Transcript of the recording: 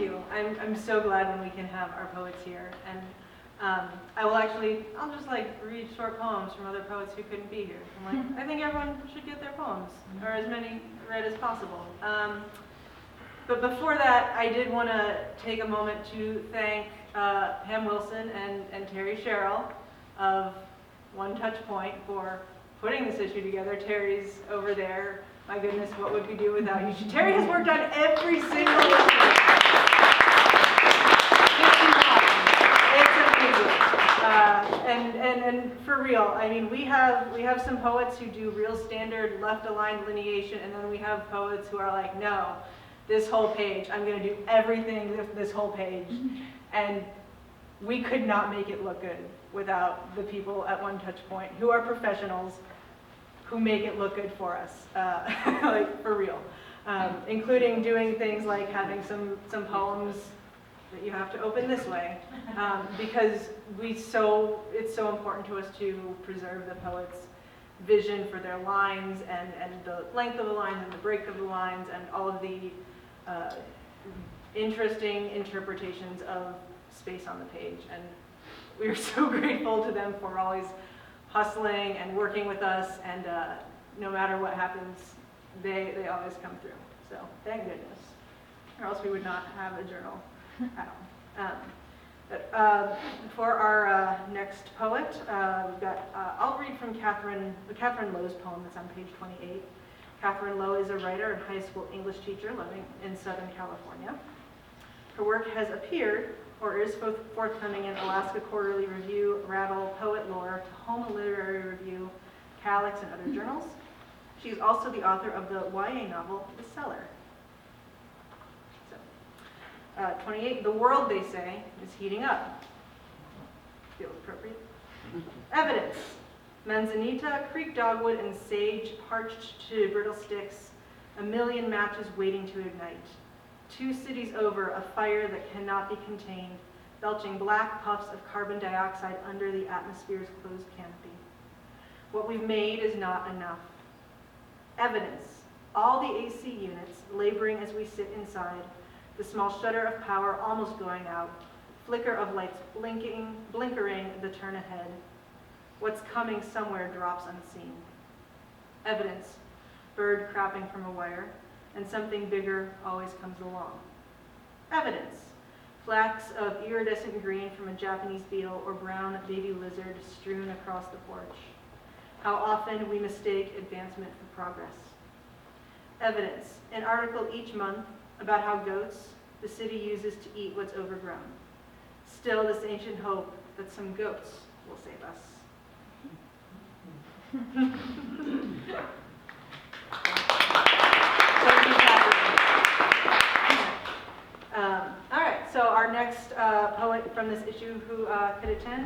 you. I'm so glad when we can have our poets here. And I'll just like read short poems from other poets who couldn't be here. I'm like, I think everyone should get their poems, or as many read as possible. But before that, I did want to take a moment to thank Pam Wilson and Terry Sherrill of One Touch Point for putting this issue together. Terry's over there. My goodness, what would we do without you? Terry has worked on every single issue. And for real, I mean, we have some poets who do real standard left-aligned lineation, and then we have poets who are like, no, this whole page, I'm going to do everything this whole page. And we could not make it look good without the people at One Touch Point, who are professionals, who make it look good for us, like for real. Including doing things like having some poems that you have to open this way, because it's so important to us to preserve the poet's vision for their lines and the length of the lines and the breadth of the lines and all of the interesting interpretations of space on the page. And we are so grateful to them for always hustling and working with us, and no matter what happens, they always come through. So thank goodness, or else we would not have a journal at all. For our next poet, we've got, I'll read from Katherine Lo's poem that's on page 28. Katherine Lo is a writer and high school English teacher living in Southern California. Her work has appeared or is forthcoming in Alaska Quarterly Review, Rattle, Poet Lore, Tahoma Literary Review, Calyx, and other journals. She is also the author of the YA novel, The Cellar. 28, the world, they say, is heating up. Feels appropriate. Evidence. Manzanita, creek dogwood, and sage parched to brittle sticks, a million matches waiting to ignite. 2 cities over, a fire that cannot be contained, belching black puffs of carbon dioxide under the atmosphere's closed canopy. What we've made is not enough. Evidence. All the AC units laboring as we sit inside, the small shudder of power almost going out, flicker of lights blinkering the turn ahead. What's coming somewhere drops unseen. Evidence, bird crapping from a wire, and something bigger always comes along. Evidence, flecks of iridescent green from a Japanese beetle or brown baby lizard strewn across the porch. How often we mistake advancement for progress. Evidence, an article each month about how goats the city uses to eat what's overgrown. Still this ancient hope that some goats will save us. All right, so our next poet from this issue who could attend